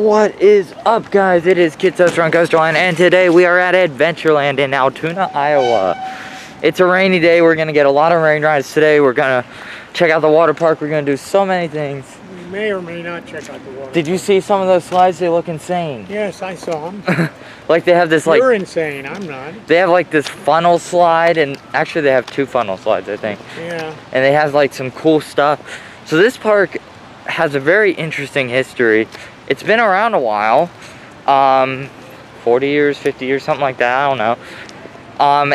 What is up, guys? It is Kids Restaurant Coastline, and today we are at Adventureland in Altoona, Iowa. It's a rainy day. We're gonna get a lot of rain rides today. We're gonna check out the water park. We're gonna do so many things. We may or may not check out the water. Did you see some of those slides? They look insane. Yes, I saw them. Like they have this like. You're insane. I'm not. They have like this funnel slide, and actually they have two funnel slides, I think. Yeah. And they have like some cool stuff. So this park has a very interesting history. It's been around a while, 40 years, 50 years, something like that, I don't know.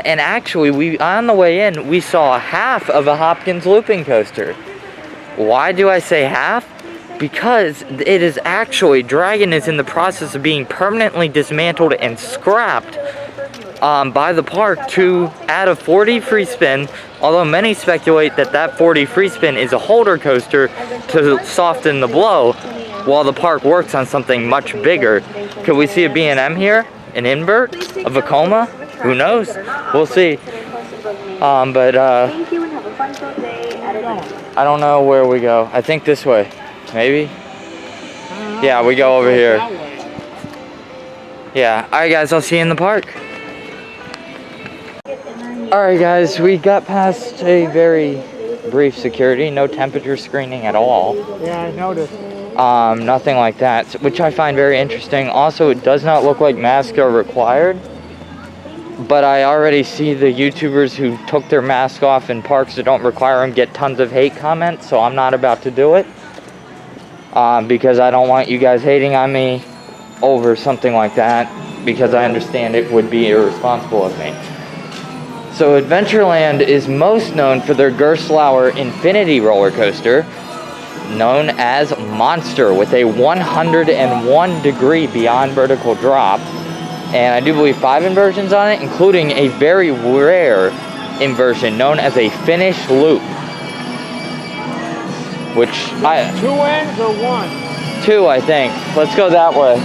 And actually, on the way in, we saw half of a Hopkins looping coaster. Why do I say half? Because it is actually, Dragon is in the process of being permanently dismantled and scrapped by the park to add a 4D free spin, although many speculate that that 4D free spin is a holder coaster to soften the blow, while the park works on something much bigger. Could we see a B&M here? An invert? A Vekoma? Who knows? We'll see. I don't know where we go. I think this way. Maybe? Yeah, we go over here. Yeah. Alright guys, I'll see you in the park. Alright guys, we got past a very brief security. No temperature screening at all. Yeah, I noticed. Nothing like that, which I find very interesting. Also, it does not look like masks are required, but I already see the YouTubers who took their mask off in parks that don't require them get tons of hate comments, so I'm not about to do it, because I don't want you guys hating on me over something like that, because I understand it would be irresponsible of me. So Adventureland is most known for their Gerstlauer Infinity roller coaster, known as Monster, with a 101 degree beyond vertical drop, and I do believe 5 inversions on it, including a very rare inversion known as a Finnish loop, which 2 ends or 1? 2, I think. Let's go that way.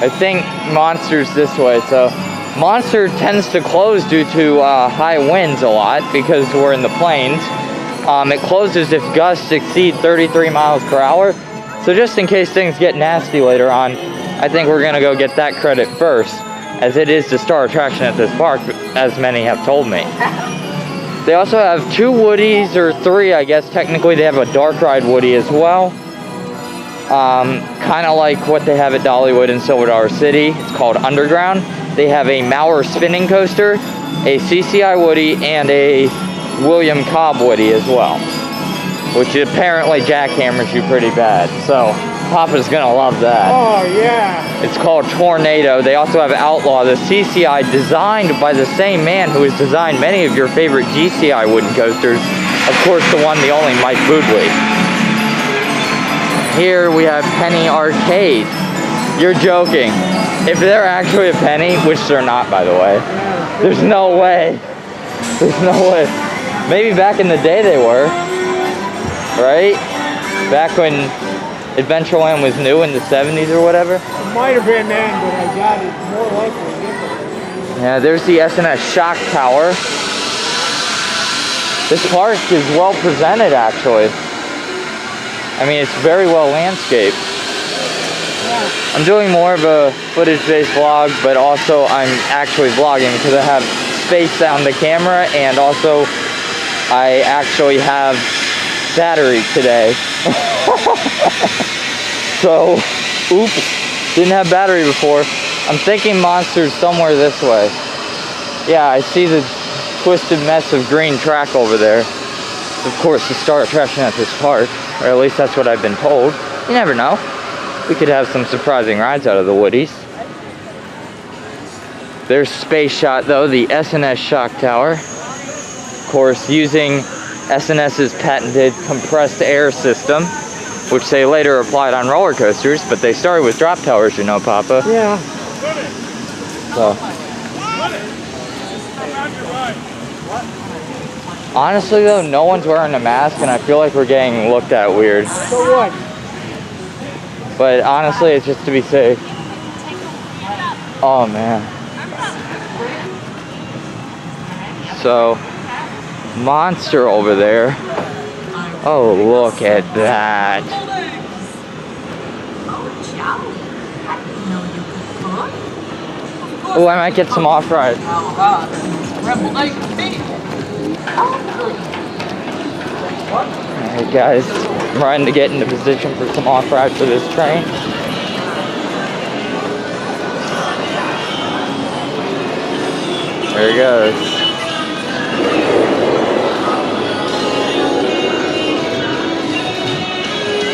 I think Monster's this way, so Monster tends to close due to high winds a lot because we're in the plains. It closes if gusts exceed 33 miles per hour. So just in case things get nasty later on, I think we're going to go get that credit first, as it is the star attraction at this park, as many have told me. They also have 2 Woodies, or 3, I guess. Technically, they have a Dark Ride Woody as well. Kind of like what they have at Dollywood in Silver Dollar City. It's called Underground. They have a Maurer spinning coaster, a CCI Woody, and a William Cobb Woody as well, which apparently jackhammers you pretty bad. So Papa's gonna love that. Oh yeah. It's called Tornado. They also have Outlaw, the CCI, designed by the same man who has designed many of your favorite GCI wooden coasters. Of course, the one, the only, Mike Boodley. Here we have Penny Arcade. You're joking. If they're actually a penny, which they're not, by the way, there's no way. There's no way. Maybe back in the day they were, right? Back when Adventureland was new in the 70s or whatever. It might have been then, but I got it more likely. Yeah, there's the S&S Shock Tower. This park is well presented, actually. I mean, it's very well landscaped. I'm doing more of a footage-based vlog, but also I'm actually vlogging because I have space on the camera, and also I actually have battery today. So, oops, didn't have battery before. I'm thinking Monster's somewhere this way. Yeah, I see the twisted mess of green track over there. Of course, the star attraction at this park, or at least that's what I've been told. You never know. We could have some surprising rides out of the Woodies. There's Space Shot, though, the S&S Shock Tower. Of course, using S&S's patented compressed air system, which they later applied on roller coasters, but they started with drop towers, you know, Papa. Yeah. So. Honestly, though, no one's wearing a mask, and I feel like we're getting looked at weird. So what? But honestly, it's just to be safe. Oh, man. So, Monster over there. Oh, look at that. Oh, I might get some off-ride. Alright guys, I'm trying to get into position for some off-ride for this train. There he goes.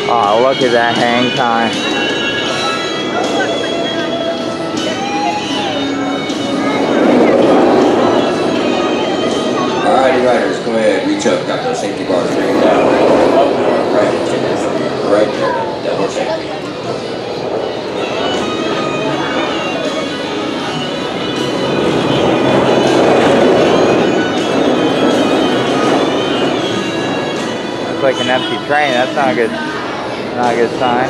Oh, look at that hang time. Alrighty, riders, go ahead, reach up, got those safety bars straightened out. Right there, double check. Looks like an empty train. That's not a good sign.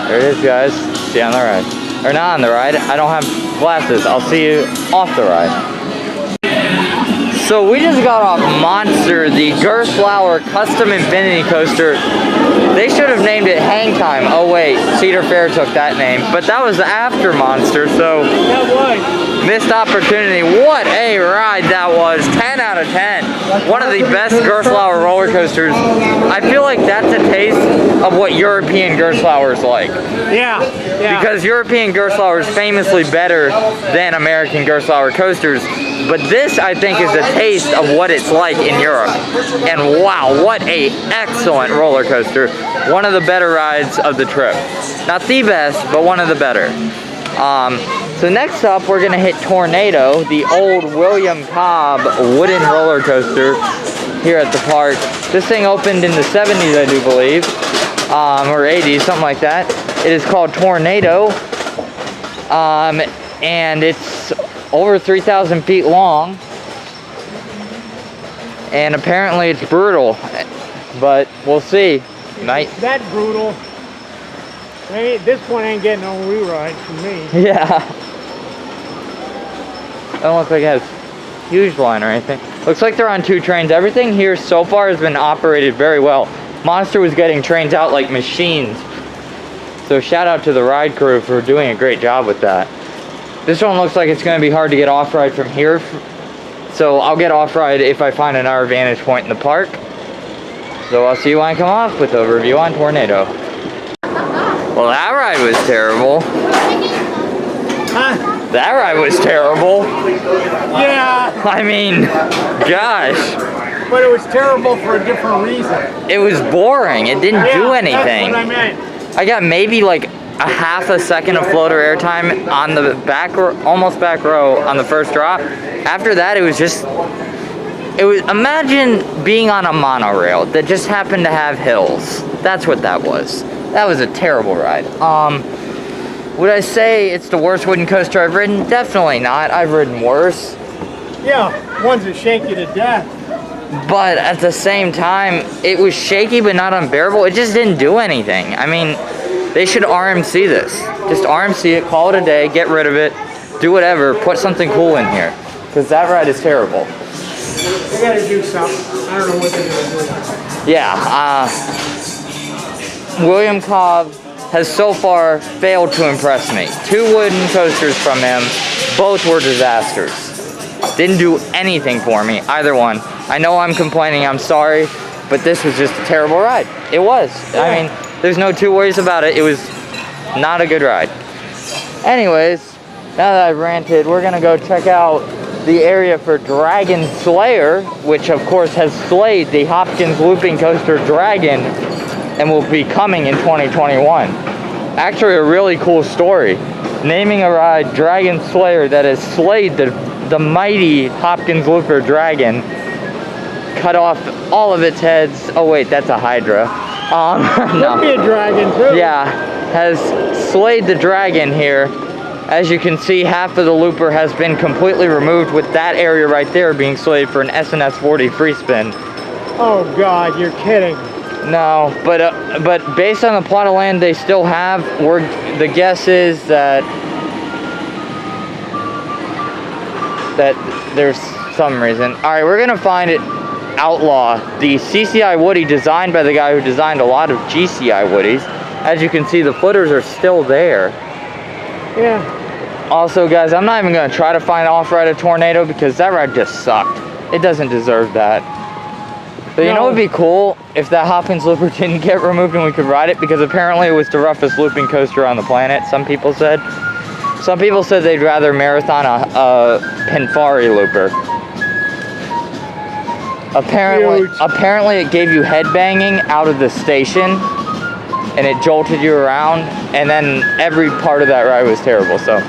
There it is, guys. See you on the ride. Or not on the ride. I don't have glasses. I'll see you off the ride. So we just got off Monster, the Gerstlauer Custom Infinity Coaster. They should have named it Hang Time. Oh wait, Cedar Fair took that name. But that was after Monster, so... That was. Missed opportunity. What a ride that was. 10 out of 10. One of the best Gerstlauer roller coasters. I feel like that's a taste of what European Gerstlauer is like. Yeah. Because European Gerstlauer is famously better than American Gerstlauer coasters. But this, I think, is a taste of what it's like in Europe. And wow, what a excellent roller coaster. One of the better rides of the trip. Not the best, but one of the better. So next up, we're gonna hit Tornado, the old William Cobb wooden roller coaster here at the park. This thing opened in the 70s, I do believe, or 80s, something like that. It is called Tornado, and it's over 3,000 feet long, and apparently it's brutal, but we'll see. That brutal. This one ain't getting no rewrite from me. Yeah. Doesn't look like it has huge line or anything. Looks like they're on 2 trains. Everything here so far has been operated very well. Monster was getting trains out like machines. So shout out to the ride crew for doing a great job with that. This one looks like it's going to be hard to get off-ride from here. So I'll get off-ride if I find another vantage point in the park. So I'll see you when I come off with a review on Tornado. Well, that ride was terrible. Huh? That ride was terrible. Yeah. I mean, gosh. But it was terrible for a different reason. It was boring. It didn't do anything. That's what I meant. I got maybe like a half a second of floater airtime on the back, almost back row on the first drop. After that, it was imagine being on a monorail that just happened to have hills. That's what that was. That was a terrible ride. Would I say it's the worst wooden coaster I've ridden? Definitely not. I've ridden worse. Yeah, ones that shake you to death. But at the same time, it was shaky but not unbearable. It just didn't do anything. I mean, they should RMC this. Just RMC it, call it a day, get rid of it, do whatever, put something cool in here. Because that ride is terrible. They gotta do something. I don't know what they're gonna do. Yeah, William Cobb has so far failed to impress me. 2 wooden coasters from him, both were disasters. Didn't do anything for me, either one. I know I'm complaining, I'm sorry, but this was just a terrible ride. It was. I mean, there's no 2 ways about it. It was not a good ride. Anyways, now that I've ranted, we're gonna go check out the area for Dragon Slayer, which of course has slayed the Hopkins looping coaster Dragon and will be coming in 2021. Actually, a really cool story. Naming a ride Dragon Slayer that has slayed the mighty Hopkins Looper Dragon, cut off all of its heads. Oh wait, that's a Hydra. No. Could be a dragon too. Yeah, has slayed the dragon here. As you can see, half of the looper has been completely removed, with that area right there being slayed for an SNS 40 free spin. Oh God, you're kidding. No, but based on the plot of land they still have, the guess is that that there's some reason. All right, we're gonna find it. Outlaw, the CCI Woody designed by the guy who designed a lot of GCI Woodies. As you can see, the footers are still there. Yeah. Also, guys, I'm not even gonna try to find off-ride a Tornado because that ride just sucked. It doesn't deserve that. But you know what would be cool? If that Hopkins looper didn't get removed and we could ride it, because apparently it was the roughest looping coaster on the planet, some people said. Some people said they'd rather marathon a Pinfari looper. Apparently it gave you headbanging out of the station, and it jolted you around, and then every part of that ride was terrible. So,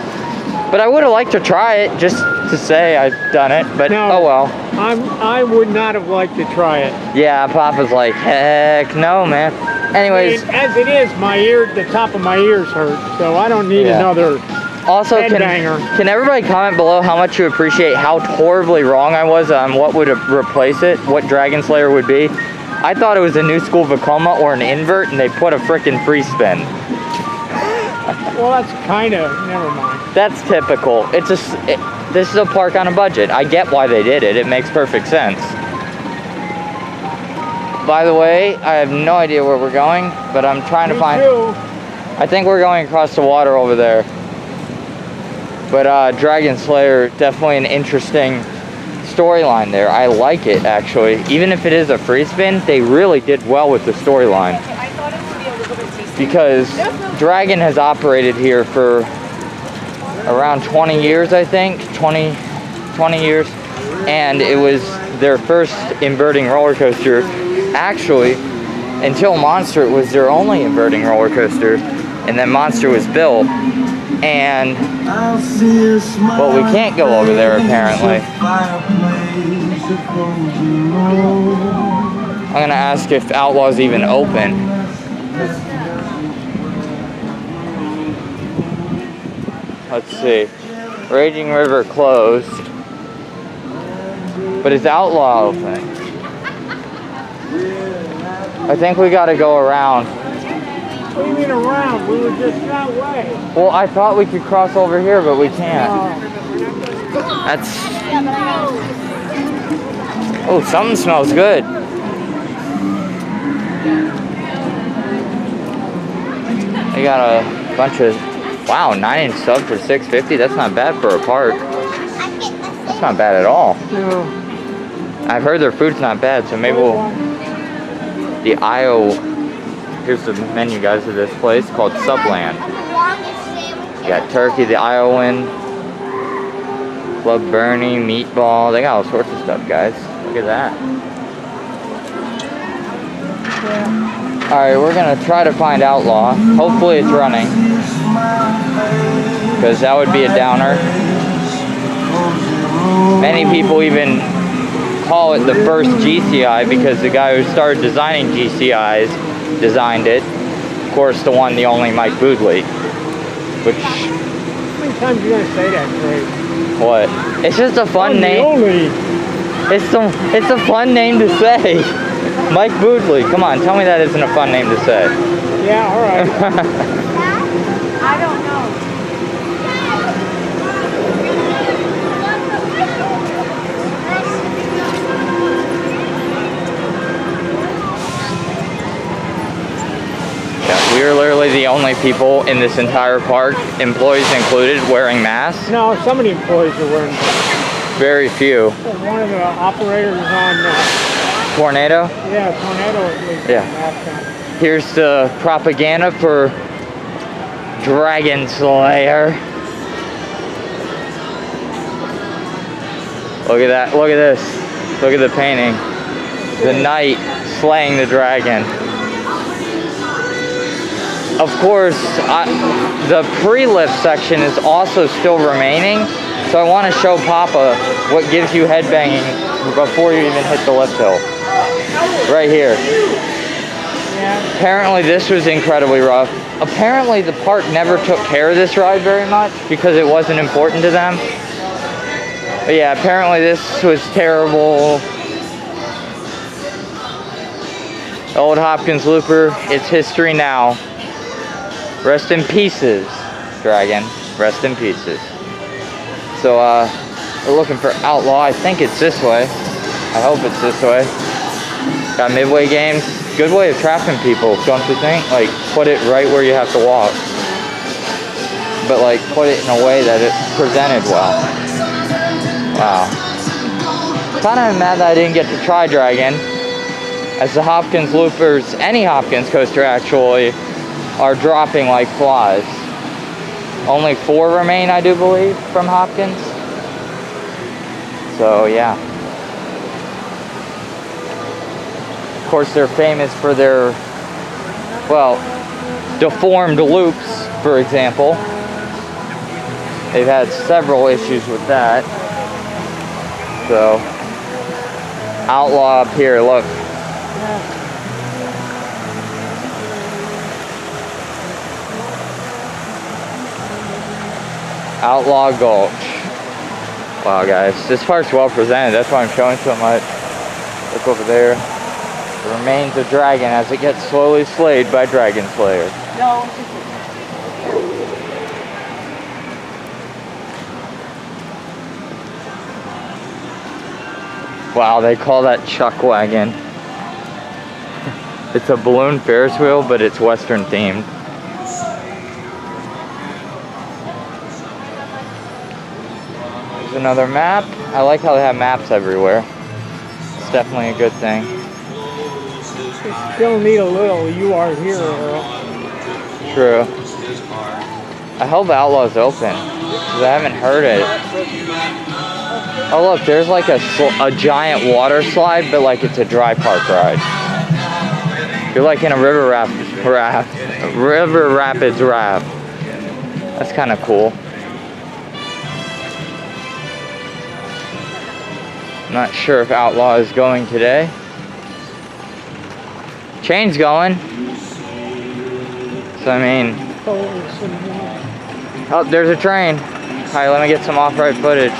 but I would have liked to try it just to say I've done it. But no, oh well. I would not have liked to try it. Yeah, Papa's like, heck no, man. Anyways, I mean, as it is, the top of my ears hurt, so I don't need another. Also, can everybody comment below how much you appreciate how horribly wrong I was on what would replace it, what Dragon Slayer would be? I thought it was a new school Vekoma or an invert, and they put a frickin' free spin. Well, that's kind of, never mind. That's typical. This is a park on a budget. I get why they did it. It makes perfect sense. By the way, I have no idea where we're going, but I'm trying to find... I think we're going across the water over there. But Dragon Slayer, definitely an interesting storyline there. I like it, actually. Even if it is a free spin, they really did well with the storyline. Because Dragon has operated here for around 20 years, I think. 20 years. And it was their first inverting roller coaster. Actually, until Monster, it was their only inverting roller coaster. And then Monster was built. And, well, we can't go over there, apparently. I'm gonna ask if Outlaw's even open. Let's see. Raging River closed. But is Outlaw open? I think we gotta go around. What do you mean around? We were just that way. Well, I thought we could cross over here, but we can't. That's... Oh, something smells good. They got a bunch of... Wow, 9-inch sub for $6.50. That's not bad for a park. That's not bad at all. No. I've heard their food's not bad, so maybe we'll... The IO... Here's the menu, guys, of this place called Subland. You got turkey, the Iowan, Club Bernie, meatball. They got all sorts of stuff, guys. Look at that. Yeah. Alright, we're gonna try to find Outlaw. Hopefully it's running. Because that would be a downer. Many people even call it the first GCI because the guy who started designing GCIs designed it. Of course, the one, the only Mike Boodley. Which... How many times are you going to say that, Craig? What? It's just a fun name. It's a fun name to say. Mike Boodley. Come on, tell me that isn't a fun name to say. Yeah, alright. I don't know. We are literally the only people in this entire park, employees included, wearing masks. No, some of the employees are wearing masks. Very few. One of the operators on Tornado? Yeah, Tornado is mask on. Here's the propaganda for Dragon Slayer. Look at that. Look at this. Look at the painting. The knight slaying the dragon. Of course, the pre-lift section is also still remaining, so I want to show Papa what gives you headbanging before you even hit the lift hill. Right here. Yeah. Apparently this was incredibly rough. Apparently the park never took care of this ride very much because it wasn't important to them. But yeah, apparently this was terrible. Old Hopkins Looper, it's history now. Rest in pieces, Dragon. Rest in pieces. So, We're looking for Outlaw. I think it's this way. I hope it's this way. Got Midway games. Good way of trapping people, don't you think? Like, put it right where you have to walk. But like, put it in a way that it's presented well. Wow. Kind of mad that I didn't get to try Dragon. As the Hopkins loopers, any Hopkins coaster actually, are dropping like flies. Only 4 remain, I do believe, from Hopkins. So yeah. Of course, they're famous for their, well, deformed loops, for example. They've had several issues with that. So, Outlaw up here, look. Outlaw Gulch. Wow, guys, this park's well presented. That's why I'm showing so much. Look over there. The remains of Dragon as it gets slowly slayed by Dragon Slayer. No. Wow, they call that Chuck Wagon. It's a balloon Ferris wheel, but it's Western themed. There's another map. I like how they have maps everywhere. It's definitely a good thing. Still need a little "you are here" Earl. True. I hope Outlaw's open, because I haven't heard it. Oh look, there's like a giant water slide, but like it's a dry park ride. You're like in a river rapids raft. That's kind of cool. I'm not sure if Outlaw is going today. Chain's going. So I mean, oh, there's a train. All right, let me get some off-road footage.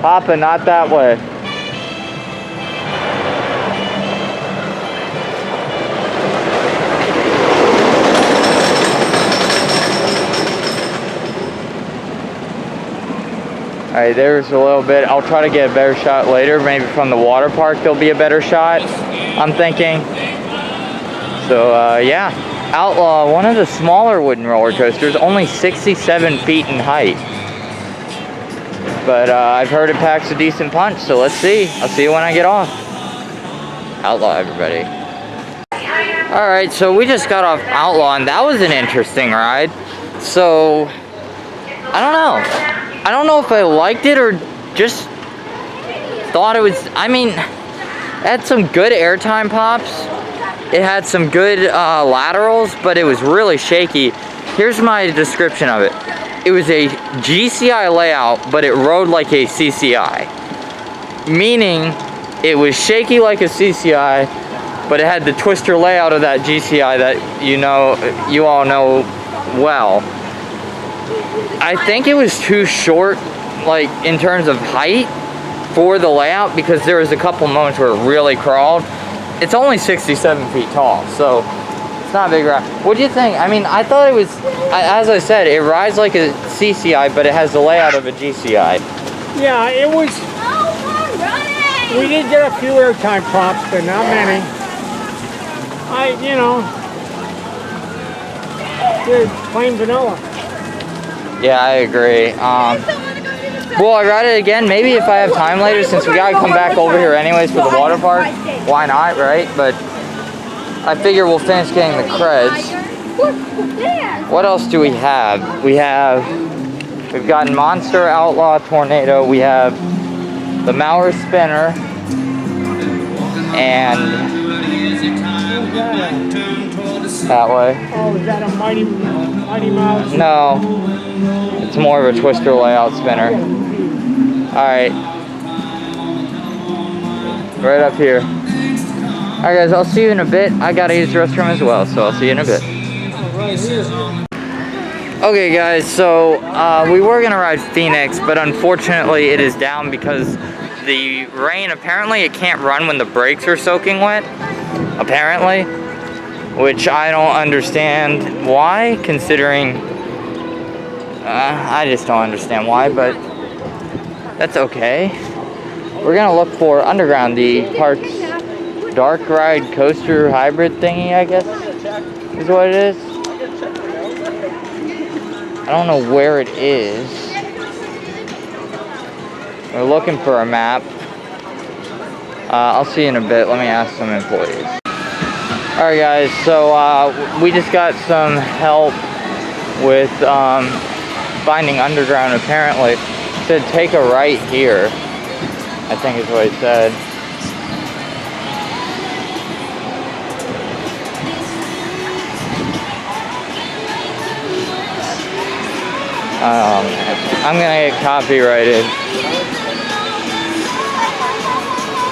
Papa, not that way. Alright, there's a little bit. I'll try to get a better shot later. Maybe from the water park there'll be a better shot, I'm thinking. So, yeah. Outlaw, one of the smaller wooden roller coasters, only 67 feet in height. But I've heard it packs a decent punch, so let's see. I'll see you when I get off. Outlaw, everybody. Alright, so we just got off Outlaw, and that was an interesting ride. So, I don't know. I don't know if I liked it or just thought it was, I mean, it had some good airtime pops. It had some good laterals, but it was really shaky. Here's my description of it. It was a GCI layout, but it rode like a CCI. Meaning, it was shaky like a CCI, but it had the twister layout of that GCI that you all know well. I think it was too short, like in terms of height for the layout, because there was a couple moments where it really crawled. It's only 67 feet tall, so it's not a big ride. What do you think? I mean, I thought it was, as I said, it rides like a CCI, but it has the layout of a GCI. Yeah, it was. We did get a few airtime pops, but not many. They're plain vanilla. Yeah, I agree. Will I ride it again? Maybe if I have time later, since we gotta come back over here anyways for the water park. Why not, right? But I figure we'll finish getting the creds. What else do we have? We've gotten Monster, Outlaw, Tornado. We have the Mauer Spinner. And that way. Oh, is that a Mighty Mouse? No. It's more of a twister layout spinner. Alright. Right up here. Alright guys, I'll see you in a bit. I gotta use the restroom as well, so I'll see you in a bit. Okay guys, so we were gonna ride Phoenix, but unfortunately it is down because the rain, apparently it can't run when the brakes are soaking wet. Apparently. Which I don't understand why, considering... I just don't understand why, but that's okay. We're gonna look for Underground, the park's dark ride coaster hybrid thingy, I guess, is what it is. I don't know where it is. We're looking for a map. I'll see you in a bit. Let me ask some employees. Alright guys, so we just got some help with finding Underground apparently. It said take a right here, I think is what it said. Oh man, I'm gonna get copyrighted.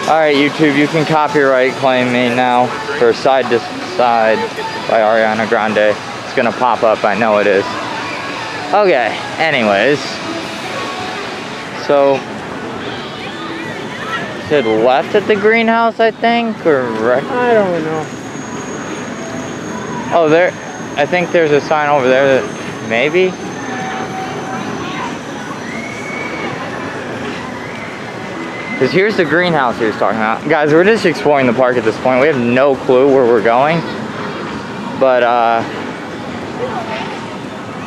Alright YouTube, you can copyright claim me now for Side to Side by Ariana Grande. It's gonna pop up, I know it is. Okay, anyways. So, is it left at the greenhouse, I think, or right? I don't know. Oh, there, I think there's a sign over there that, maybe? Because here's the greenhouse he was talking about. Guys, we're just exploring the park at this point. We have no clue where we're going. But,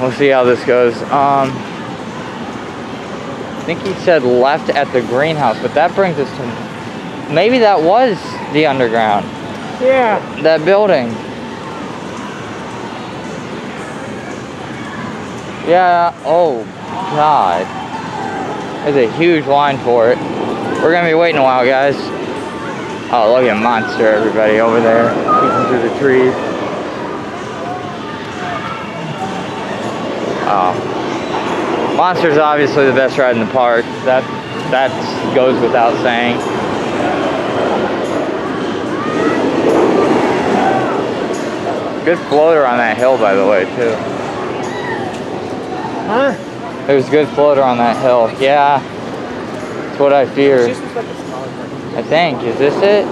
we'll see how this goes. I think he said left at the greenhouse, but that brings us to... Maybe that was the Underground. Yeah. That building. Yeah, oh, God. There's a huge line for it. We're gonna be waiting a while, guys. Oh, look at Monster, everybody over there, peeking through the trees. Oh, Monster's obviously the best ride in the park. That goes without saying. Good floater on that hill, by the way, too. Huh? There's good floater on that hill. Yeah. What I fear. I think. Is this it?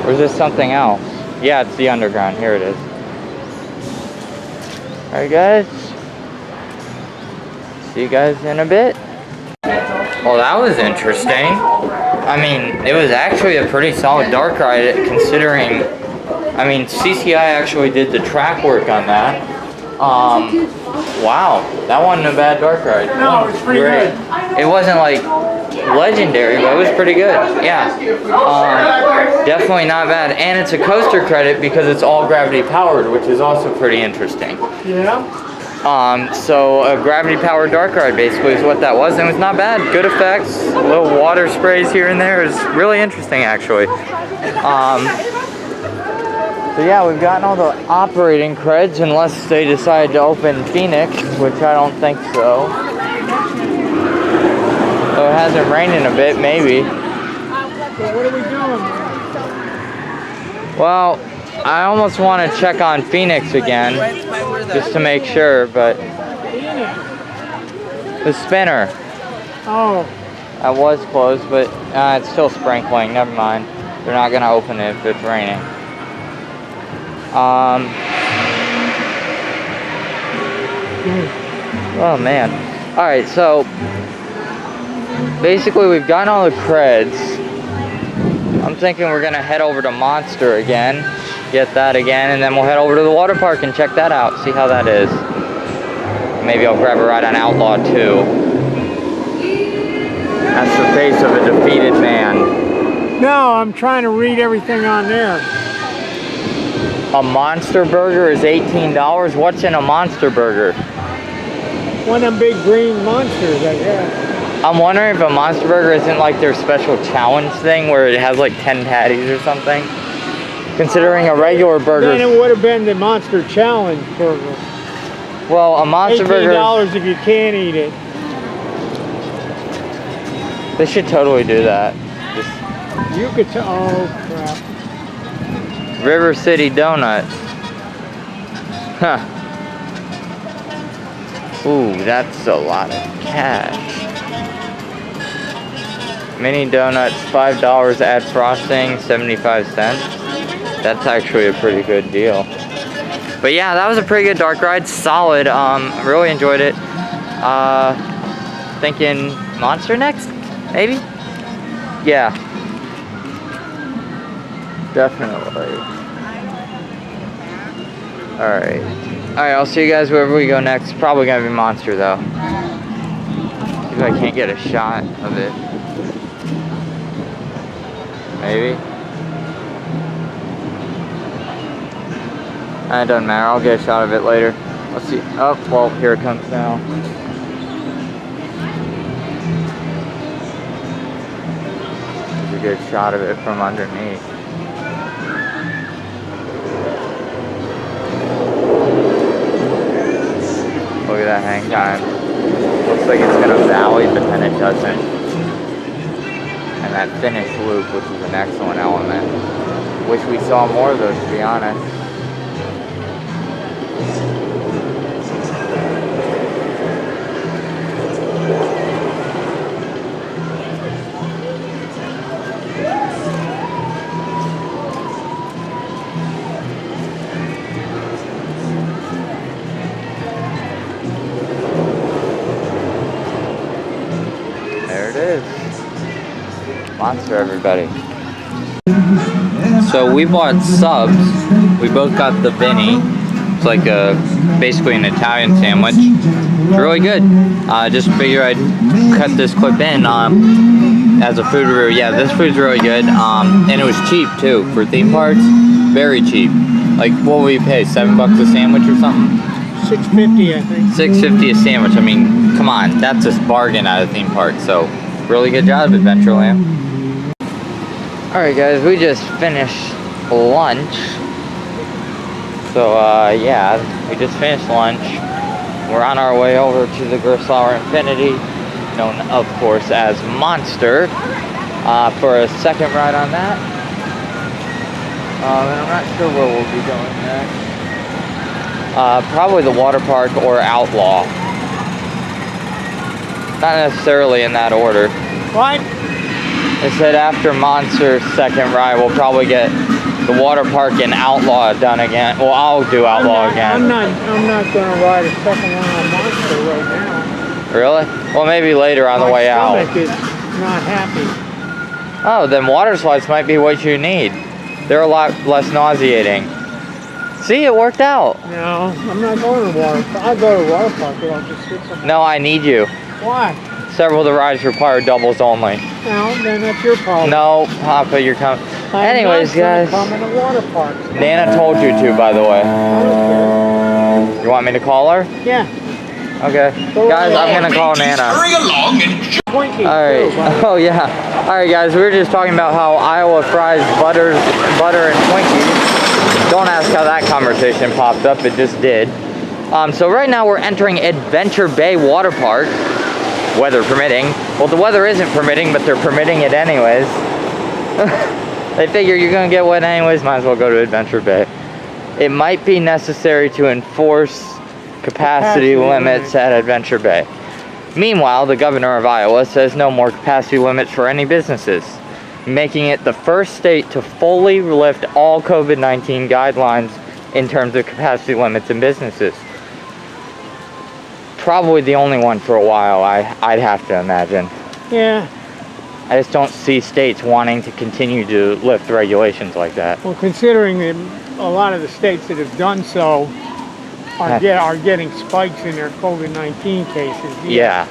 Or is this something else? Yeah, it's the Underground. Here it is. Alright guys. See you guys in a bit. Well, that was interesting. I mean, it was actually a pretty solid dark ride considering... I mean, CCI actually did the track work on that. Wow, that wasn't a bad dark ride. No, it was pretty good. It wasn't like legendary, but it was pretty good. Yeah, definitely not bad. And it's a coaster credit because it's all gravity powered, which is also pretty interesting. Yeah. So a gravity powered dark ride basically is what that was, and it was not bad. Good effects, little water sprays here and there. It's really interesting actually. So yeah, we've gotten all the operating creds unless they decide to open Phoenix, which I don't think so. So it hasn't rained in a bit, maybe. So what are we doing? Well, I almost want to check on Phoenix again, just to make sure, but... The spinner. Oh. That was closed, but it's still sprinkling, never mind. They're not going to open it if it's raining. Oh man. Alright, so basically we've gotten all the creds. I'm thinking we're gonna head over to Monster again, get that again, and then we'll head over to the water park and check that out, see how that is. Maybe I'll grab a ride on Outlaw too. That's the face of a defeated man. No, I'm trying to read everything on there. A Monster Burger is $18. What's in a Monster Burger? One of them big green monsters, I guess. I'm wondering if a Monster Burger isn't like their special challenge thing where it has like 10 patties or something. Considering a regular burger. Then it would have been the Monster Challenge burger. Well, a Monster Burger. $18 if you can't eat it. They should totally do that. You could tell. Oh crap. River City Donuts. Huh. Ooh, that's a lot of cash. Mini donuts, $5, add frosting, 75 cents. That's actually a pretty good deal. But yeah, that was a pretty good dark ride. Solid. Really enjoyed it. Thinking Monster next? Maybe? Yeah. Definitely. Alright. Alright, I'll see you guys wherever we go next. Probably gonna be Monster though. See if I can't get a shot of it. Maybe. It doesn't matter, I'll get a shot of it later. Let's see. Oh, well, here it comes now. There's a good shot of it from underneath. Look at that hang time. Looks like it's gonna valley, but then it doesn't. And that finish loop, which is an excellent element. Wish we saw more of those, to be honest. Monster, everybody. So we bought subs. We both got the Benny. It's like basically an Italian sandwich. It's really good. Just figured I'd cut this clip in as a food review. Yeah, this food's really good. And it was cheap too for theme parks. Very cheap. Like, what will you pay? $7 a sandwich or something? $6.50, I think. $6.50 a sandwich. I mean, come on, that's a bargain at a theme park. So, really good job, Adventureland. Alright guys, we just finished lunch. So yeah, we just finished lunch. We're on our way over to the Gerstlauer Infinity, known of course as Monster, for a second ride on that. And I'm not sure where we'll be going next. Probably the water park or Outlaw. Not necessarily in that order. What? They said after Monster's second ride, we'll probably get the water park and Outlaw done again. Well, I'll do Outlaw again. I'm not going to ride a second one on Monster right now. Really? Well, maybe later on the way out. My stomach is not happy. Oh, then water slides might be what you need. They're a lot less nauseating. See, it worked out. No, I'm not going to water park. I'll go to water park, but I'll just sit somewhere. No, I need you. Why? Several of the rides require doubles only. No, then that's your problem. No, Papa, you're coming. Anyways, guys. I'm not coming to water parks. Nana told you to, by the way. I don't care. You want me to call her? Yeah. Okay. Guys, I'm going to call Nana. Hurry along and Twinkies. Alright. Oh, yeah. Alright, guys. We were just talking about how Iowa fries butter and Twinkies. Don't ask how that conversation popped up. It just did. So right now we're entering Adventure Bay Water Park. Weather permitting. Well, the weather isn't permitting, but they're permitting it anyways. They figure you're going to get wet anyways, might as well go to Adventure Bay. It might be necessary to enforce capacity limits at Adventure Bay. Meanwhile, the governor of Iowa says no more capacity limits for any businesses, making it the first state to fully lift all COVID-19 guidelines in terms of capacity limits in businesses. Probably the only one for a while, I'd have to imagine. Yeah. I just don't see states wanting to continue to lift regulations like that. Well, considering that a lot of the states that have done so are getting spikes in their COVID-19 cases. Yeah.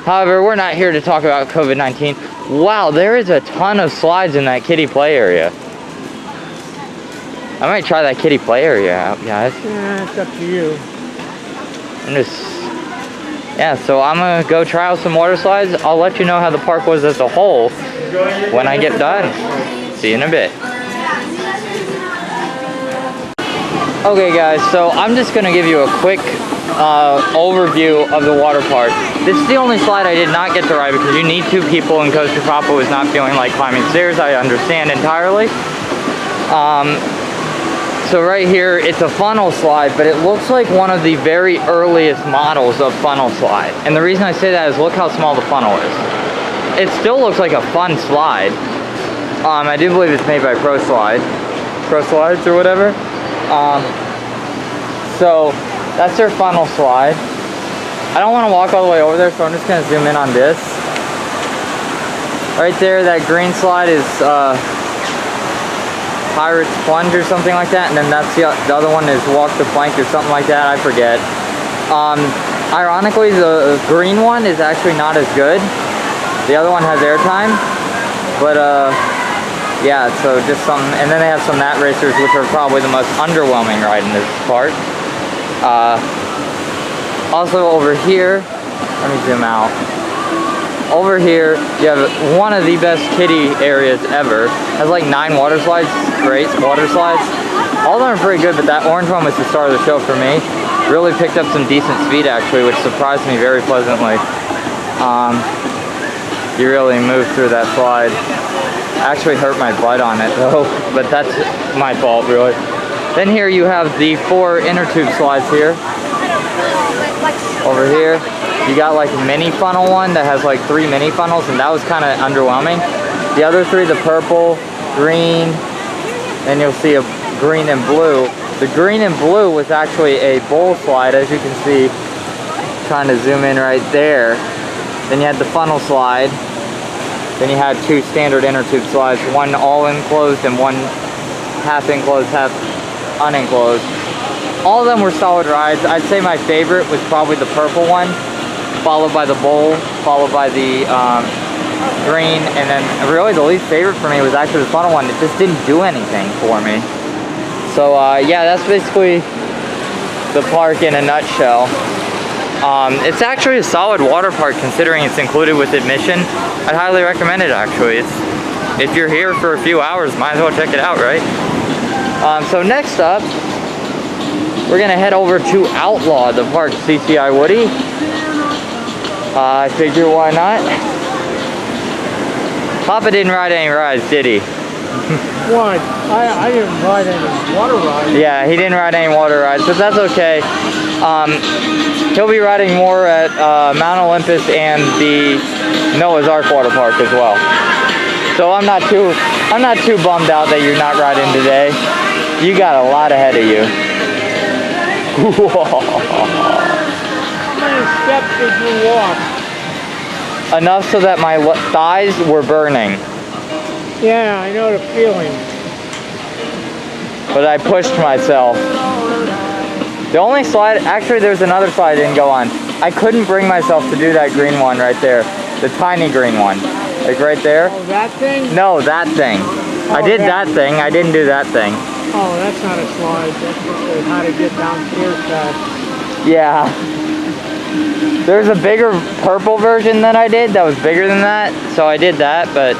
However, we're not here to talk about COVID-19. Wow, there is a ton of slides in that kiddie play area. I might try that kiddie play area out, guys. Yeah, it's up to you. Yeah, so I'm gonna go try out some water slides. I'll let you know how the park was as a whole when I get done. See you in a bit. Okay guys, so I'm just gonna give you a quick overview of the water park. This is the only slide I did not get to ride because you need two people and Coaster Papa was not feeling like climbing stairs. I understand entirely. So right here, it's a funnel slide, but it looks like one of the very earliest models of funnel slide. And the reason I say that is look how small the funnel is. It still looks like a fun slide. I do believe it's made by Pro Slides or whatever. So that's their funnel slide. I don't want to walk all the way over there, so I'm just going to zoom in on this. Right there, that green slide is Pirate's Plunge or something like that, and then that's the other one is Walk the Plank or something like that, I forget. Ironically, the green one is actually not as good. The other one has airtime, but yeah, so just something. And then they have some mat racers, which are probably the most underwhelming ride in this park. Also over here, let me zoom out. Over here, you have one of the best kiddie areas ever. Has like 9 water slides, great water slides. All of them are pretty good, but that orange one was the star of the show for me. Really picked up some decent speed actually, which surprised me very pleasantly. You really moved through that slide. Actually hurt my butt on it though, but that's my fault really. Then here you have the 4 inner tube slides here. Over here, you got like a mini funnel one that has like 3 mini funnels, and that was kind of underwhelming. The other 3, the purple, green, and you'll see a green and blue. The green and blue was actually a bowl slide, as you can see. Trying to zoom in right there. Then you had the funnel slide. Then you had 2 standard inner tube slides, one all enclosed and one half enclosed, half unenclosed. All of them were solid rides. I'd say my favorite was probably the purple one, followed by the bowl, followed by the green, and then really the least favorite for me was actually the funnel one. It just didn't do anything for me. So yeah, that's basically the park in a nutshell. It's actually a solid water park considering it's included with admission. I'd highly recommend it actually. If you're here for a few hours, might as well check it out, right? So next up, we're gonna head over to Outlaw, the park CCI Woody. I figure why not? Papa didn't ride any rides, did he? What? I didn't ride any water rides. Yeah, he didn't ride any water rides, but that's okay. He'll be riding more at Mount Olympus and the Noah's Ark water park as well. So I'm not too bummed out that you're not riding today. You got a lot ahead of you. How many steps did you walk? Enough so that my thighs were burning. Yeah, I know the feeling. But I pushed myself. The only slide, actually there's another slide I didn't go on. I couldn't bring myself to do that green one right there. The tiny green one. Like right there. Oh, that thing? No, that thing. I did that thing, I didn't do that thing. Oh, that's not a slide. That's just how to get downstairs fast. Yeah. There's a bigger purple version that I did that was bigger than that. So I did that, but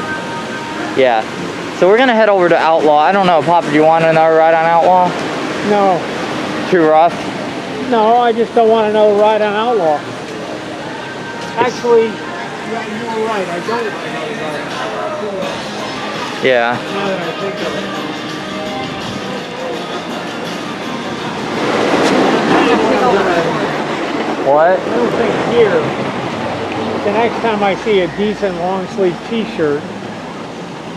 yeah. So we're gonna head over to Outlaw. I don't know, Papa, do you want another ride on Outlaw? No. Too rough? No, I just don't want another ride on Outlaw. Actually, you're right. I don't want another ride on Outlaw. Yeah. Now that I think of it. What? I don't think here. The next time I see a decent long sleeve t-shirt,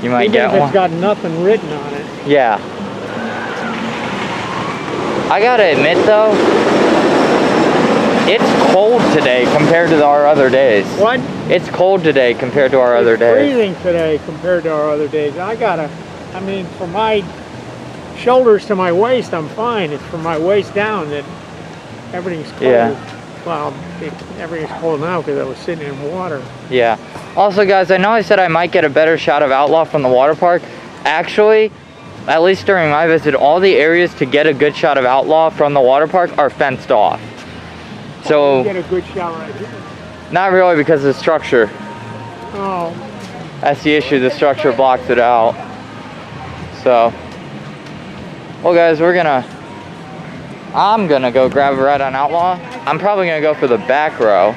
You might even get if it's one. got nothing written on it. Yeah. I gotta admit though, it's cold today compared to our other days. What? It's cold today compared to our other It's days. freezing today compared to our other days. I mean, from my shoulders to my waist, I'm fine. It's from my waist down that everything's cold. Yeah. Well, everything's cold now because I was sitting in water. Yeah. Also guys, I know I said I might get a better shot of Outlaw from the water park. Actually, at least during my visit, all the areas to get a good shot of Outlaw from the water park are fenced off. So, You get a good shot right here. not really because of the structure. Oh, That's the issue, the structure blocks it out. So, well guys, I'm gonna go grab a ride on Outlaw. I'm probably gonna go for the back row.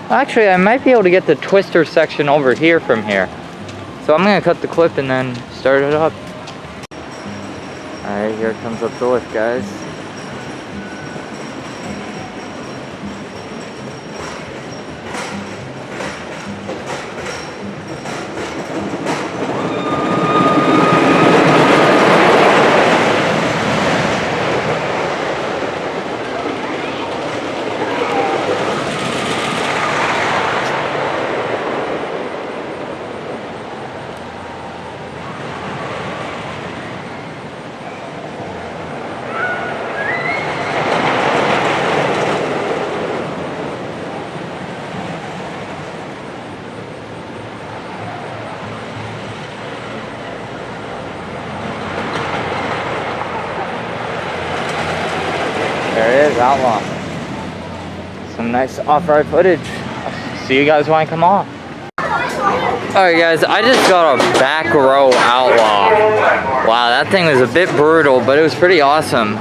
Actually, I might be able to get the twister section over here from here. So I'm gonna cut the clip and then start it up. Alright Alright, here comes up the lift, guys. There it is, Outlaw. Some nice off-road footage. See you guys when I come on. Alright guys, I just got a back row Outlaw. Wow, that thing was a bit brutal, but it was pretty awesome.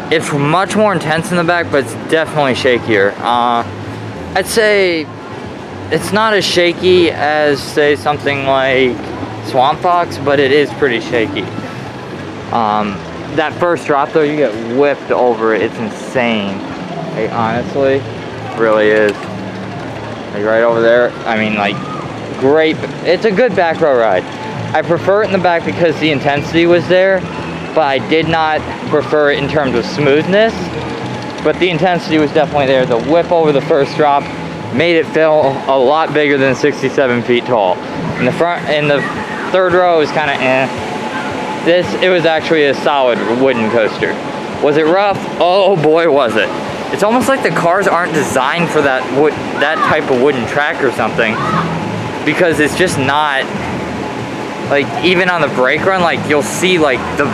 It's much more intense in the back, but it's definitely shakier. I'd say it's not as shaky as, say, something like Swamp Fox, but it is pretty shaky. That first drop though, you get whipped over it. It's insane. Like, honestly, really is. Like right over there. I mean, like, great. It's a good back row ride. I prefer it in the back because the intensity was there, but I did not prefer it in terms of smoothness. But the intensity was definitely there. The whip over the first drop made it feel a lot bigger than 67 feet tall. In the front, in the third row, it was kind of eh. It was actually a solid wooden coaster. Was it rough? Oh boy, was it. It's almost like the cars aren't designed for that type of wooden track or something, because it's just not, like, even on the brake run, like, you'll see, like, the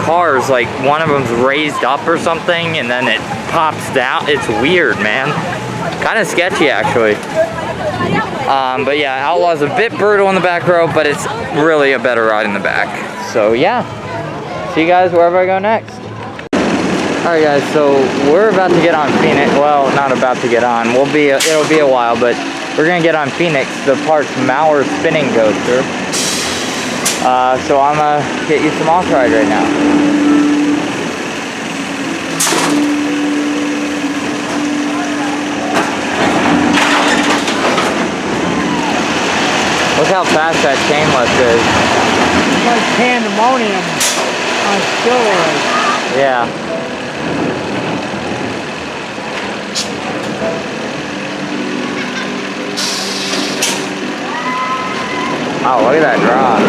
cars, like, one of them's raised up or something, and then it pops down. It's weird, man. Kind of sketchy, actually. But yeah, Outlaw's a bit brutal in the back row, but it's really a better ride in the back. So yeah, see you guys wherever I go next. Alright guys, so we're about to get on Phoenix. Well, not about to get on. It'll be a while, but we're gonna get on Phoenix, the park's Mauer spinning coaster. So I'm gonna get you some off-ride right now. Look how fast that chain lift is. It's like pandemonium on steroids. Yeah. Oh, look at that drop.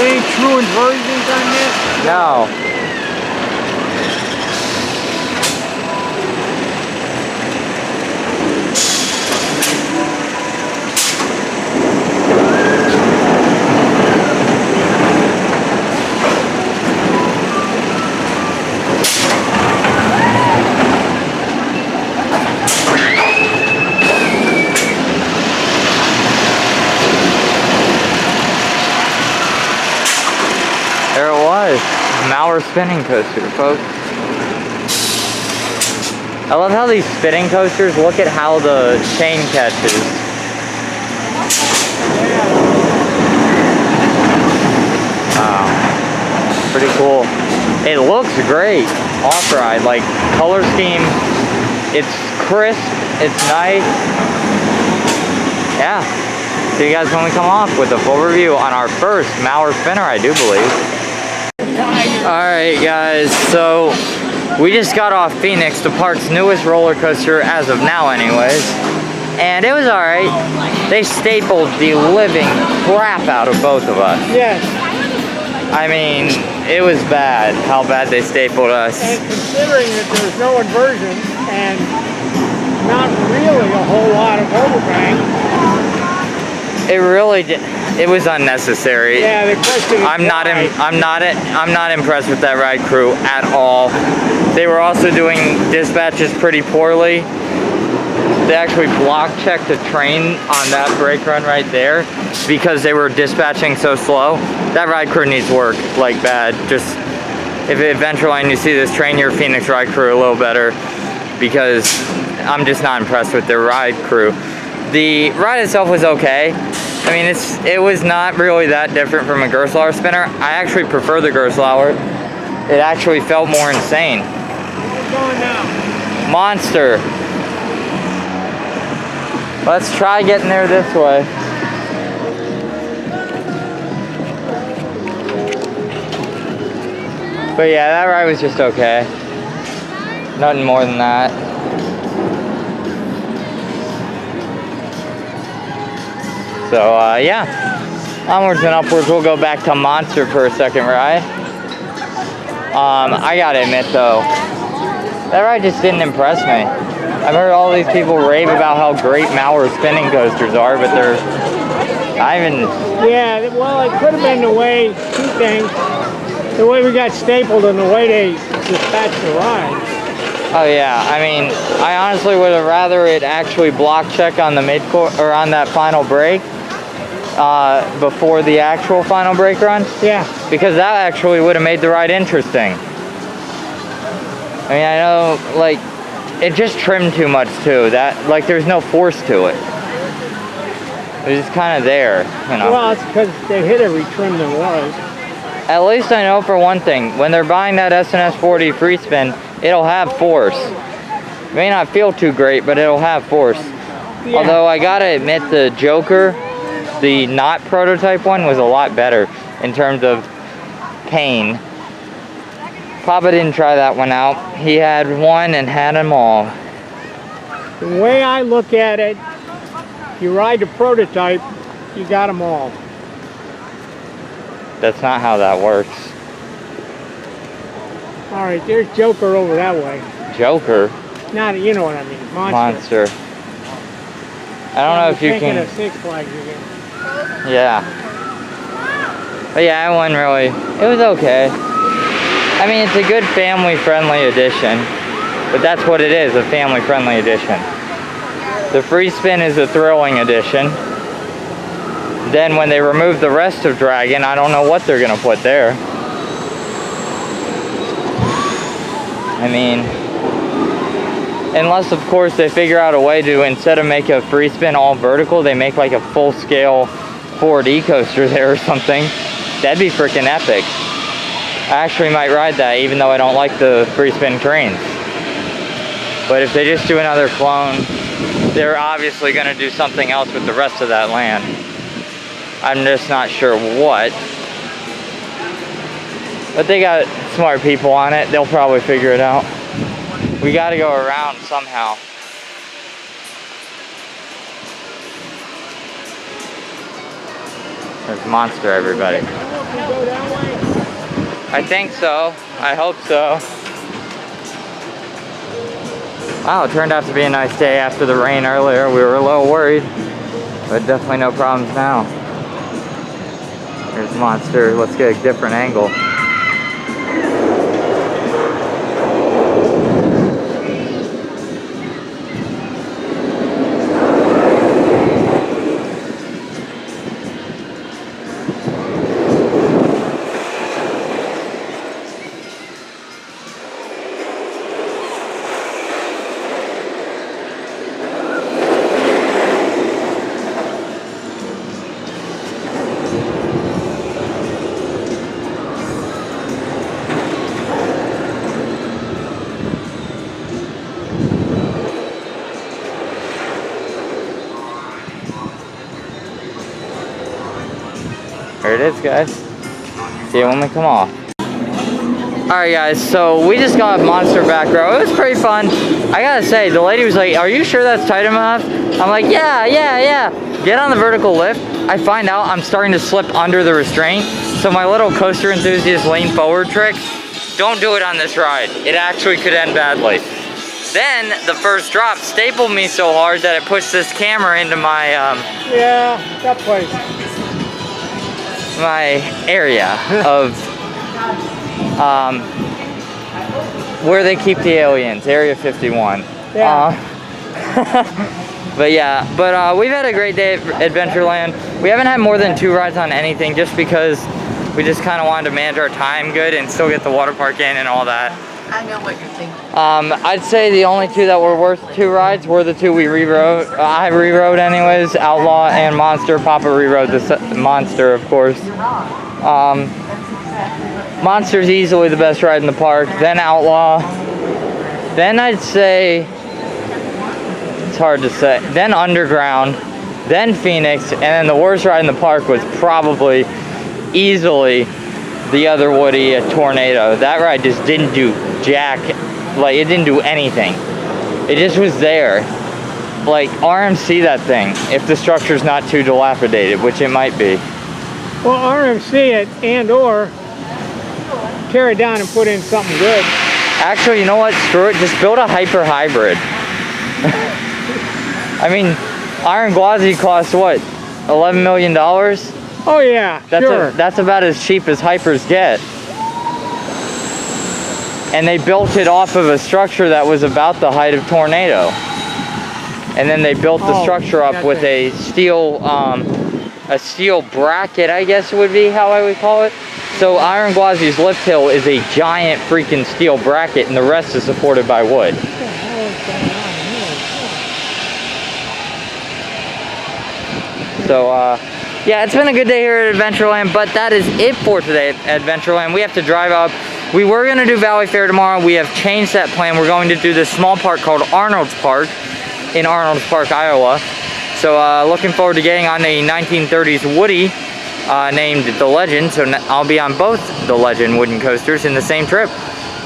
Any true inversions on this? No. There it was, Mauer spinning coaster, folks. I love how these spinning coasters, look at how the chain catches. Wow, pretty cool. It looks great off-ride, like color scheme, it's crisp, it's nice. Yeah, see you guys when we come off with a full review on our first Mauer spinner, I do believe. Alright guys, so we just got off Phoenix, the park's newest roller coaster as of now anyways, and it was alright. They stapled the living crap out of both of us. Yes. I mean, it was bad how bad they stapled us. And considering that there's no inversion and not really a whole lot of overhang. It really did. It was unnecessary. Yeah, the question is I'm not impressed with that ride crew at all. They were also doing dispatches pretty poorly. They actually block checked a train on that brake run right there because they were dispatching so slow. that ride crew needs work, like bad. Just, if at Adventureland you see this, train your Phoenix ride crew a little better, because I'm just not impressed with their ride crew. The ride itself was okay. I mean, it was not really that different from a Gerstlauer spinner. I actually prefer the Gerstlauer. It actually felt more insane. Where we going now? Monster. Let's try getting there this way. But yeah, that ride was just okay. Nothing more than that. So yeah, onwards and upwards. We'll go back to Monster for a second ride. I gotta admit though, that ride just didn't impress me. I've heard all these people rave about how great Maurer spinning coasters are, but they're not even... Yeah, well, it could have been the way, two things. The way we got stapled and the way they dispatched the ride. Oh yeah, I mean, I honestly would have rather it actually block check on the mid-course, or on that final break, before the actual final break run. Yeah. Because that actually would have made the ride interesting. I mean, I know, like, it just trimmed too much too. That, like, there's no force to it. It was just kind of there, you know. Well, it's because they hit every trim there was. At least I know for one thing, when they're buying that SNS 40 free spin, it'll have force. It may not feel too great, but it'll have force. Yeah. Although I gotta admit, the Joker, the not prototype one, was a lot better in terms of pain. Papa didn't try that one out. He had one and had them all. The way I look at it, you ride the prototype, you got them all. That's not how that works. All right, there's Joker over that way. Joker? Not, you know what I mean, Monster. I don't know if you can... Of Six Flags again. Yeah. But yeah, I wasn't really... It was okay. I mean, it's a good family-friendly edition. But that's what it is, a family-friendly edition. The free spin is a thrilling edition. Then when they remove the rest of Dragon, I don't know what they're going to put there. I mean, unless of course they figure out a way to, instead of make a free spin all vertical, they make like a full-scale 4D coaster there or something. That'd be freaking epic. I actually might ride that, even though I don't like the free spin trains. But if they just do another clone, they're obviously going to do something else with the rest of that land. I'm just not sure what. But they got smart people on it. They'll probably figure it out. We got to go around somehow. There's Monster, everybody. I think so. I hope so. Wow, it turned out to be a nice day after the rain earlier. We were a little worried, but definitely no problems now. There's Monster. Let's get a different angle. There it is, guys. See you when we come off. Alright guys, so we just got Monster back row. It was pretty fun. I gotta say, the lady was like, are you sure that's tight enough? I'm like, yeah. Get on the vertical lift. I find out I'm starting to slip under the restraint. So my little coaster enthusiast lean forward trick, don't do it on this ride. It actually could end badly. Then the first drop stapled me so hard that it pushed this camera into my yeah, that place. My area of where they keep the aliens, Area 51. Yeah. But we've had a great day at Adventureland. We haven't had more than 2 rides on anything just because We just kind of wanted to manage our time good and still get the water park in and all that. I know what you're thinking. I'd say the only two that were worth 2 rides were the 2 we rewrote. I rewrote anyways, Outlaw and Monster. Papa rewrote the Monster, of course. Monster's easily the best ride in the park, then Outlaw. Then I'd say, it's hard to say, then Underground, then Phoenix, and then the worst ride in the park was probably easily the other Woody, a Tornado. That ride just didn't do jack, like it didn't do anything. It just was there. Like RMC that thing, if the structure's not too dilapidated, which it might be. Well, RMC it and or tear it down and put in something good. Actually, you know what? Screw it. Just build a hyper hybrid. I mean, Iron Gwazi costs what? $11 million? Oh yeah, sure. That's about as cheap as hypers get. And they built it off of a structure that was about the height of Tornado. And then they built the structure up with a steel bracket, I guess would be how I would call it. So Iron Gwazi's lift hill is a giant freaking steel bracket, and the rest is supported by wood. So, yeah, it's been a good day here at Adventureland, but that is it for today at Adventureland. We have to drive up. We were going to do Valley Fair tomorrow. We have changed that plan. We're going to do this small park called Arnold's Park in Arnold's Park, Iowa. So, looking forward to getting on a 1930s Woody named The Legend. So, I'll be on both the Legend wooden coasters in the same trip.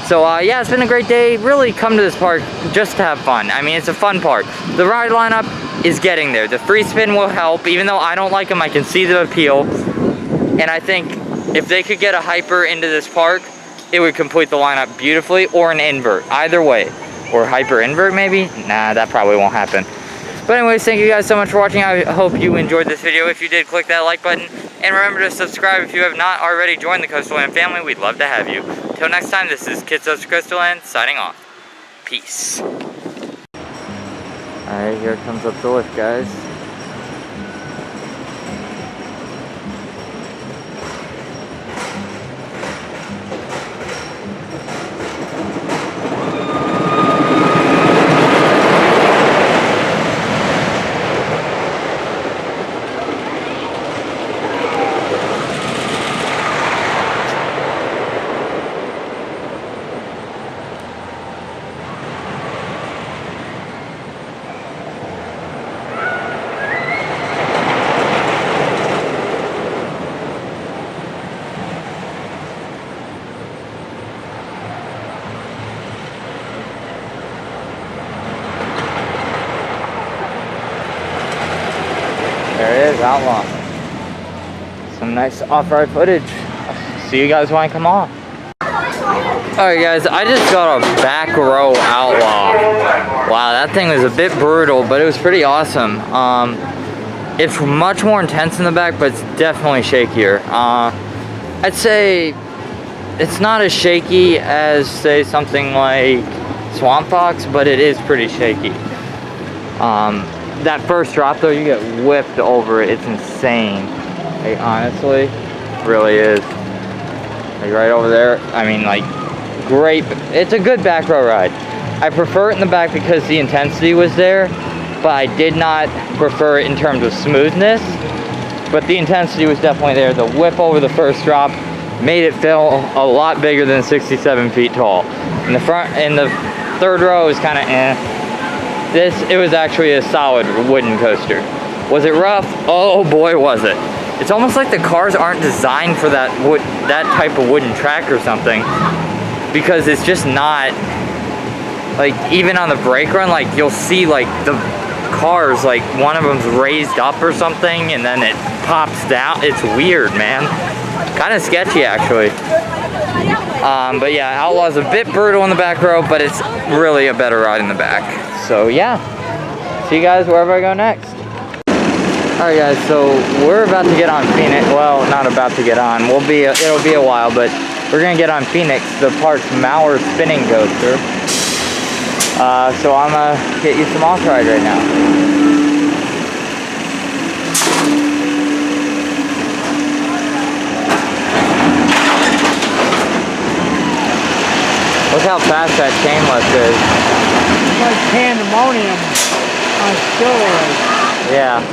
So, yeah, it's been a great day. Really come to this park just to have fun. I mean, it's a fun park. The ride lineup is getting there. The free spin will help. Even though I don't like them, I can see the appeal. And I think if they could get a hyper into this park, it would complete the lineup beautifully, or an invert. Either way. Or hyper invert, maybe? Nah, that probably won't happen. But anyways, thank you guys so much for watching. I hope you enjoyed this video. If you did, click that like button. And remember to subscribe if you have not already joined the Coastal Land family. We'd love to have you. Till next time, this is Kids of Coastal Land signing off. Peace. Alright, here comes up the lift, guys. There it is, Outlaw. Some nice off-road footage. I'll see you guys when I come off. Alright guys, I just got a back row Outlaw. Wow, that thing was a bit brutal, but it was pretty awesome. It's much more intense in the back, but it's definitely shakier. I'd say it's not as shaky as, say, something like Swamp Fox, but it is pretty shaky. That first drop though, you get whipped over it. It's insane. Like, honestly, really is. Like right over there. I mean, like, great. It's a good back row ride. I prefer it in the back because the intensity was there, but I did not prefer it in terms of smoothness. But the intensity was definitely there. The whip over the first drop made it feel a lot bigger than 67 feet tall. In the front, in the third row, was kind of eh. It was actually a solid wooden coaster. Was it rough? Oh boy, was it. It's almost like the cars aren't designed for that type of wooden track or something, because it's just not, like, even on the brake run, like, you'll see, like, the cars, like, one of them's raised up or something, and then it pops down. It's weird, man. Kind of sketchy, actually. But yeah, Outlaw's a bit brutal in the back row, but it's really a better ride in the back. So yeah, see you guys wherever I go next. Alright guys, so we're about to get on Phoenix. Well, not about to get on. It'll be a while, but we're gonna get on Phoenix, the park's Mauer spinning coaster. So I'm gonna get you some off-ride right now. Look how fast that chain lift is. It's like pandemonium on steroids. Yeah.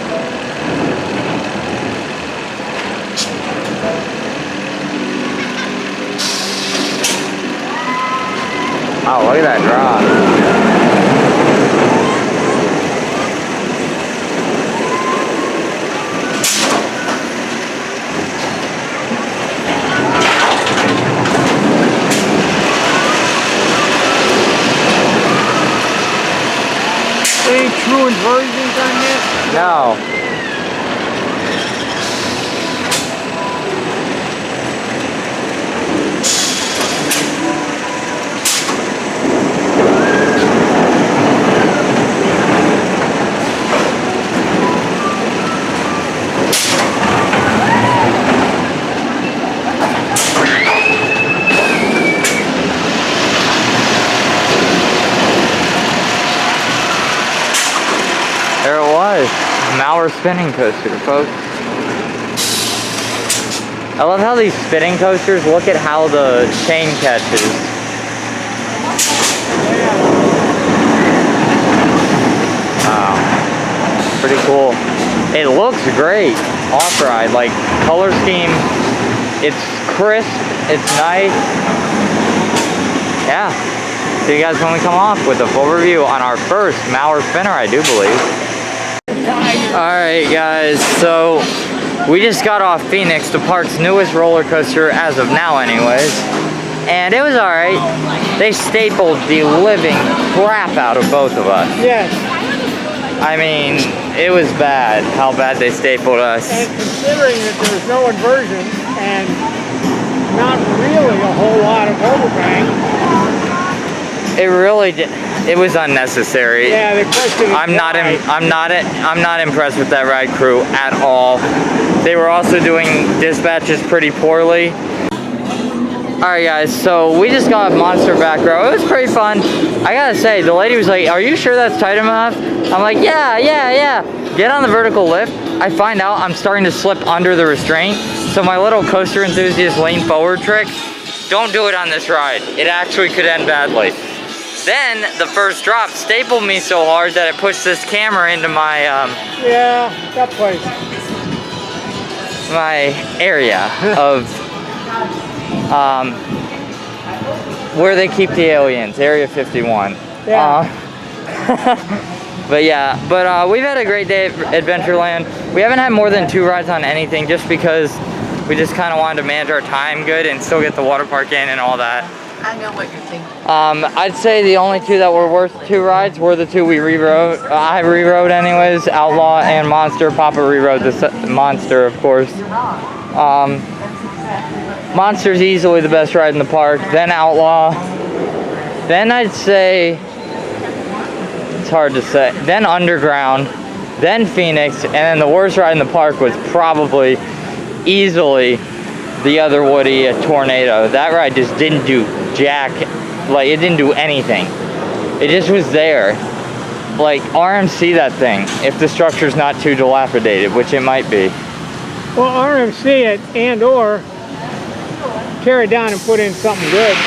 Oh, look at that drop. Any true inversions on this? No. There it was. Mauer spinning coaster, folks. I love how these spinning coasters, look at how the chain catches. Wow. Pretty cool. It looks great off-ride. Like, color scheme, it's crisp, it's nice. Yeah. See you guys when we come off with a full review on our first Mauer spinner, I do believe. Alright guys, so we just got off Phoenix, the park's newest roller coaster as of now anyways. And it was alright. They stapled the living crap out of both of us. Yes. I mean, it was bad how bad they stapled us. And considering that there's no inversion and not really a whole lot of overbang. It really did. It was unnecessary. Yeah, the question is I'm not impressed with that ride crew at all. They were also doing dispatches pretty poorly. Alright guys, so we just got Monster back row. It was pretty fun. I gotta say, the lady was like, "Are you sure that's tight enough?" I'm like, yeah. Get on the vertical lift. I find out I'm starting to slip under the restraint. So my little coaster enthusiast lean forward trick, don't do it on this ride. It actually could end badly. Then the first drop stapled me so hard that it pushed this camera into my yeah, that place. My area of where they keep the aliens, Area 51. Yeah. But we've had a great day at Adventureland. We haven't had more than 2 rides on anything just because we just kind of wanted to manage our time good and still get the water park in and all that. I know what you're thinking. I'd say the only 2 that were worth 2 rides were the 2 we rewrote. I rewrote anyways, Outlaw and Monster. Papa rewrote the Monster, of course. Monster's easily the best ride in the park, then Outlaw. Then I'd say, it's hard to say, then Underground, then Phoenix, and then the worst ride in the park was probably easily the other Woody, a Tornado. That ride just didn't do jack, like it didn't do anything. It just was there. Like RMC that thing, if the structure's not too dilapidated, which it might be. Well, RMC it and or tear it down and put in something good.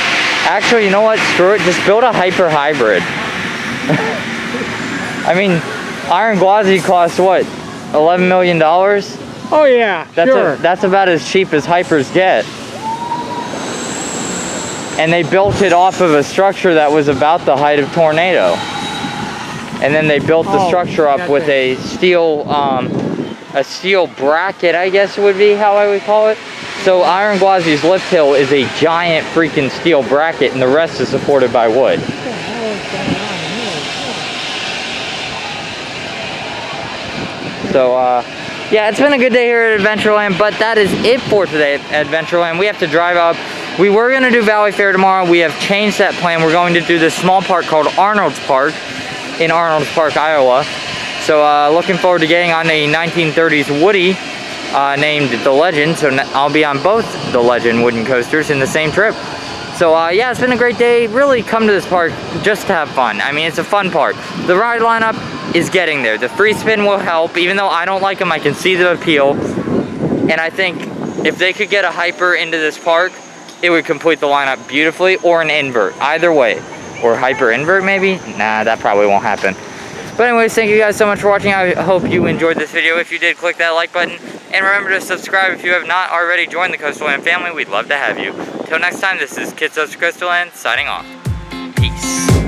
Actually, you know what? Screw it. Just build a hyper hybrid. I mean, Iron Gwazi costs what? $11 million? Oh yeah, sure. That's about as cheap as hypers get. And they built it off of a structure that was about the height of Tornado. And then they built the structure up with a steel bracket, I guess would be how I would call it. So Iron Gwazi's lift hill is a giant freaking steel bracket and the rest is supported by wood. What the hell is going on here? So, yeah, it's been a good day here at Adventureland, but that is it for today at Adventureland. We have to drive up. We were going to do Valley Fair tomorrow. We have changed that plan. We're going to do this small park called Arnold's Park in Arnold's Park, Iowa. So, looking forward to getting on a 1930s Woody named The Legend. So, I'll be on both the Legend wooden coasters in the same trip. So, yeah, it's been a great day. Really come to this park just to have fun. I mean, it's a fun park. The ride lineup is getting there. The free spin will help. Even though I don't like them, I can see the appeal. And I think if they could get a hyper into this park, it would complete the lineup beautifully, or an invert, either way. Or hyper invert maybe? Nah, that probably won't happen. But anyways, thank you guys so much for watching. I hope you enjoyed this video. If you did, click that like button. And remember to subscribe if you have not already joined the Coastal Land family. We'd love to have you. Till next time, this is Kids of Coastal Land signing off. Peace.